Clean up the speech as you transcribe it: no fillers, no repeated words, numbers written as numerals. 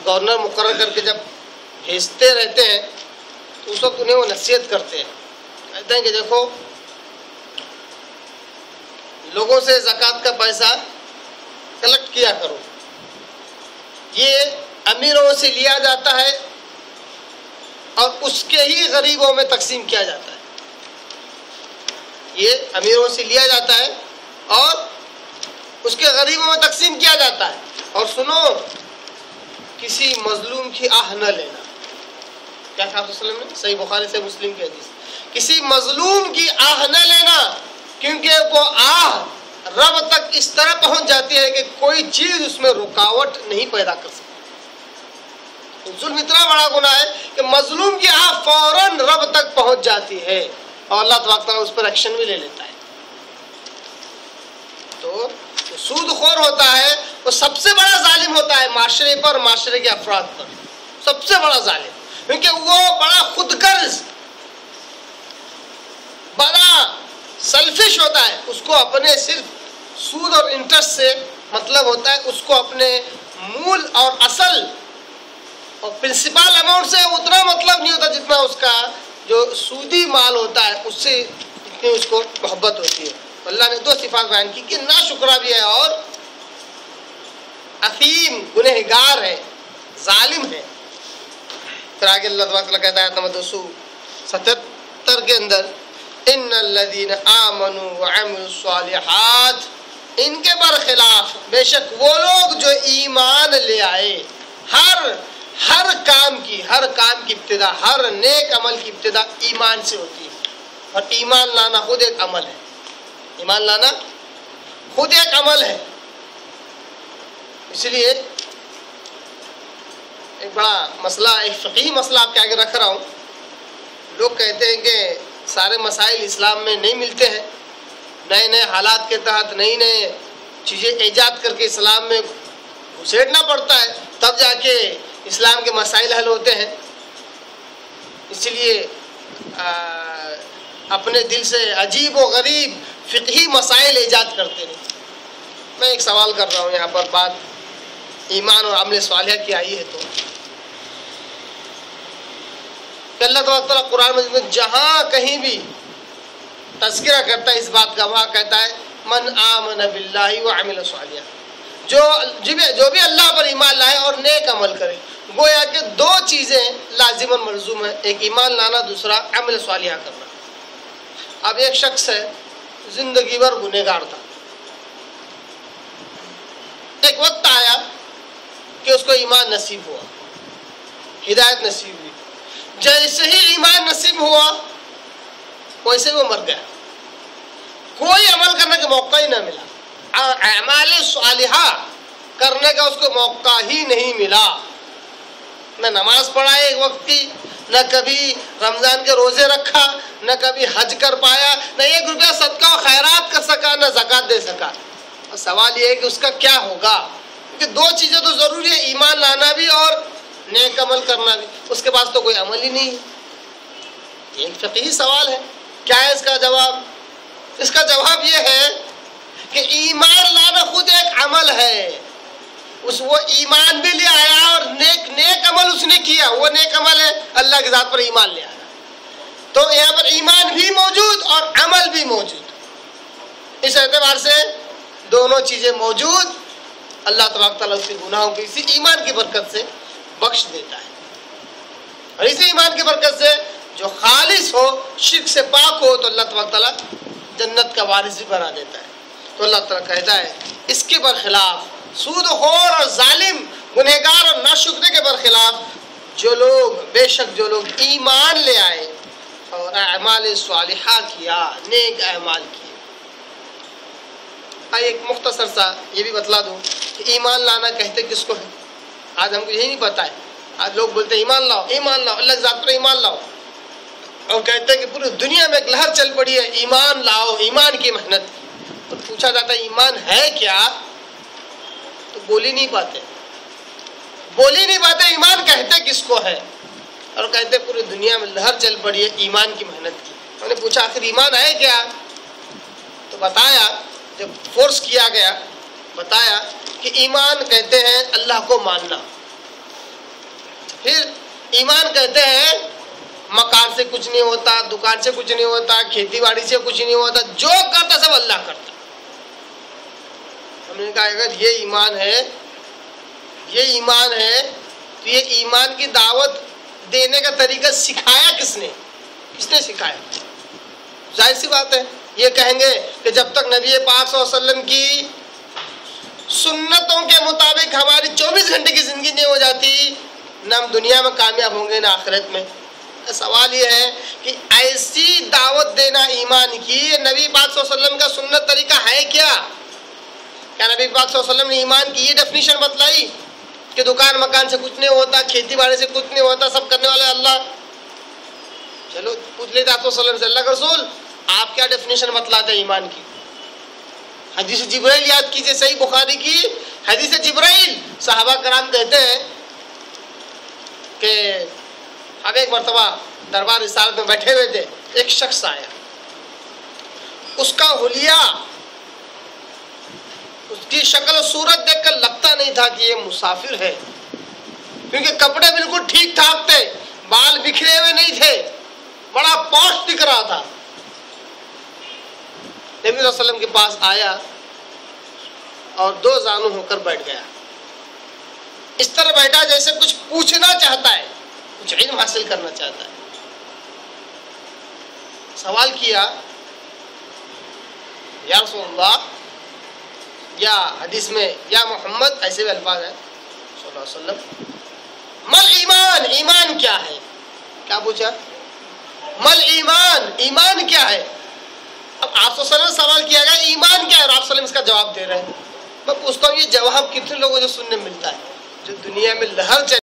Governor مقرر کر کے جب بھیجتے رہتے ہیں تو اس وقت انہیں وہ نصیحت کرتے ہیں، کہتے ہیں کہ دیکھو لوگوں سے زکوٰۃ کا پیسہ کلیکٹ کیا کرو، یہ امیروں سے لیا جاتا ہے اور اس کے ہی غریبوں میں تقسیم کیا جاتا ہے، یہ امیروں سے لیا جاتا ہے اور اس کے غریبوں میں تقسیم کیا جاتا ہے۔ اور سنو، کسی مظلوم کی آہ نہ لینا، کیا کہا صلی اللہ علیہ وسلم نے؟ صحیح بخاری سے مسلم کی حدیث، کسی مظلوم کی آہ نہ لینا، کیونکہ وہ آہ رب تک اس طرح پہنچ جاتی ہے کہ کوئی چیز اس میں رکاوٹ نہیں پیدا کر سکتی۔ ظلم اتنا بڑا گناہ ہے کہ مظلوم کی آہ فوراً رب تک پہنچ جاتی ہے اور اللہ تبارک تعالیٰ اس پر ایکشن بھی لے لیتا ہے۔ تو سود خور ہوتا ہے وہ سب سے بڑا ظالم ہوتا ہے معاشرے پر، معاشرے کے افراد پر، سب سے بڑا ظالم، کیونکہ وہ بڑا خود غرض، بڑا سیلفش ہوتا ہے، اس کو اپنے صرف سود اور انٹرسٹ سے مطلب ہوتا ہے، اس کو اپنے مول اور اصل اور پرنسپل اماؤنٹ سے اتنا مطلب نہیں ہوتا جتنا اس کا جو سودی مال ہوتا ہے اس سے اتنی اس کو محبت ہوتی ہے۔ اللہ نے دو صفات بیان کی کہ ناشکرا بھی ہے اور اثیم گنہگار ہے، ظالم ہے۔ پھر آگے اللہ تبارک وتعالیٰ کہتا ہے آیت نمبر 277 کے اندر، ان الذین آمنوا وعملوا الصالحات، ان کے برخلاف بے شک وہ لوگ جو ایمان لے آئے، ہر کام کی ابتدا، ہر نیک عمل کی ابتدا ایمان سے ہوتی ہے، اور ایمان لانا خود ایک عمل ہے، ایمان لانا خود ایک عمل ہے۔ اس لیے ایک بڑا مسئلہ، ایک فقہی مسئلہ آپ کے آگے رکھ رہا ہوں۔ لوگ کہتے ہیں کہ سارے مسائل اسلام میں نہیں ملتے ہیں، نئے نئے حالات کے تحت نئی نئے چیزیں ایجاد کر کے اسلام میں گھسیٹنا پڑتا ہے، تب جا کے اسلام کے مسائل حل ہوتے ہیں۔ اس لیے اپنے دل سے عجیب و غریب فقہی مسائل ایجاد کرتے ہیں۔ میں ایک سوال کر رہا ہوں یہاں پر، بات ایمان اور عمل صالحہ کی آئی ہے تو کہ اللہ تعالیٰ قرآن مجید میں جہاں کہیں بھی تذکرہ کرتا ہے اس بات کا، وہاں کہتا ہے من آمن باللہ وعمل صالحا، جو بھی اللہ پر ایمان لائے اور نیک عمل کرے۔ گویا کہ دو چیزیں لازم ملزوم ہیں، ایک ایمان لانا، دوسرا عمل صالحہ کرنا۔ اب ایک شخص ہے زندگی بھر گنہگار تھا، ایک وقت آیا کہ اس کو ایمان نصیب ہوا، ہدایت نصیب ہوئی، جیسے ہی ایمان نصیب ہوا ویسے وہ مر گیا، کوئی عمل کرنے کا موقع ہی نہ ملا، اعمال صالحہ کرنے کا اس کو موقع ہی نہیں ملا، نہ نماز پڑھا ایک وقت کی، نہ کبھی رمضان کے روزے رکھا، نہ کبھی حج کر پایا، نہ 1 روپیہ صدقہ و خیرات کر سکا، نہ زکوٰۃ دے سکا۔ اور سوال یہ ہے کہ اس کا کیا ہوگا، کیونکہ دو چیزیں تو ضروری ہے، ایمان لانا بھی اور نیک عمل کرنا بھی، اس کے پاس تو کوئی عمل ہی نہیں ہے۔ یہ ایک فقہی سوال ہے، کیا ہے اس کا جواب؟ اس کا جواب یہ ہے کہ ایمان لانا خود ایک عمل ہے، وہ ایمان بھی لے آیا اور نیک عمل اس نے کیا، وہ نیک عمل ہے اللہ کی ذات پر ایمان لے آیا، تو یہاں پر ایمان بھی موجود اور عمل بھی موجود، اس اعتبار سے دونوں چیزیں موجود۔ اللہ تبارک تعالیٰ اس کے گناہوں کو اسی ایمان کی برکت سے بخش دیتا ہے، اور اسی ایمان کی برکت سے جو خالص ہو، شرک سے پاک ہو، تو اللہ تبارک تعالیٰ جنت کا وارث بھی بنا دیتا ہے۔ تو اللہ تعالیٰ کہتا ہے اس کے برخلاف، سود خور اور ظالم گنہگار اور ناشکرے کے برخلاف بے شک جو لوگ ایمان لے آئے اور اعمال صالحہ کیا، نیک اعمال کیے۔ ایک مختصر سا یہ بھی بتلا دوں کہ ایمان لانا کہتے کس کو ہے؟ آج ہم کو یہی نہیں پتا ہے، آج لوگ بولتے ہیں ایمان لاؤ، ایمان لاؤ، اللہ کی ذات پر ایمان لاؤ، اور کہتے ہیں کہ پوری دنیا میں ایک لہر چل پڑی ہے ایمان لاؤ، ایمان کی محنت۔ تو پوچھا جاتا ہے ایمان ہے کیا، تو بول ہی نہیں پاتے ایمان کہتے کس کو ہے، اور کہتے پوری دنیا میں لہر چل پڑی ہے ایمان کی محنت کی۔ ہم نے پوچھا آخر ایمان ہے کیا، تو بتایا، جب فورس کیا گیا بتایا کہ ایمان کہتے ہیں اللہ کو ماننا، پھر ایمان کہتے ہیں مکان سے کچھ نہیں ہوتا، دکان سے کچھ نہیں ہوتا، کھیتی باڑی سے کچھ نہیں ہوتا، جو کرتا سب اللہ کرتا۔ ہم نے کہا اگر یہ ایمان ہے تو یہ ایمان کی دعوت دینے کا طریقہ سکھایا کس نے سکھایا؟ ظاہر سی بات ہے یہ کہیں گے کہ جب تک نبی پاک صلی اللہ علیہ وسلم کی سنتوں کے مطابق ہماری 24 گھنٹے کی زندگی نہیں ہو جاتی، نہ ہم دنیا میں کامیاب ہوں گے نہ آخرت میں۔ سوال یہ ہے کہ ایسی دعوت دینا ایمان کی، نبی پاک صلی اللہ علیہ وسلم کا سنت طریقہ ہے کیا نبی پاک صلی اللہ علیہ وسلم نے ایمان کی یہ ڈیفینیشن بتلائی کہ دکان مکان سے کچھ نہیں ہوتا، کھیتی باڑی سے کچھ نہیں ہوتا، سب کرنے والے اللہ؟ چلو پوچھ لیتے آپ صلی اللہ علیہ وسلم سے، اللہ کے رسول آپ کیا ڈیفینیشن بتلاتے ہیں ایمان کی؟ حدیث جبرائیل یاد کیجئے، صحیح بخاری کی حدیث جبرائیل۔ صحابہ کرام کہتے ہیں کہ ہم ایک مرتبہ دربار رسالت میں بیٹھے ہوئے تھے، ایک شخص آیا، اس کا حلیہ، اس کی شکل و صورت دیکھ کر لگتا نہیں تھا کہ یہ مسافر ہے، کیونکہ کپڑے بالکل ٹھیک ٹھاک تھے، بال بکھرے ہوئے نہیں تھے، بڑا پوش دکھ رہا تھا۔ نبی صلی اللہ علیہ وسلم کے پاس آیا اور دو زانو ہو کر بیٹھ گیا، اس طرح بیٹھا جیسے کچھ پوچھنا چاہتا ہے، کچھ علم حاصل کرنا چاہتا ہے۔ سوال کیا، یا رسول اللہ، یا حدیث میں یا محمد، ایسے بھی الفاظ ہیں صلی اللہ علیہ وسلم، مل ایمان، ایمان کیا ہے؟ کیا پوچھا؟ مل ایمان، ایمان کیا ہے؟ اب آپ صلی اللہ علیہ وسلم نے سوال کیا گیا ایمان کیا ہے، اور آپ صلی اللہ علیہ وسلم اس کا جواب دے رہے ہیں۔ میں پوچھتا ہوں یہ جواب کتنے لوگوں کو سننے ملتا ہے؟ جو دنیا میں لہر چل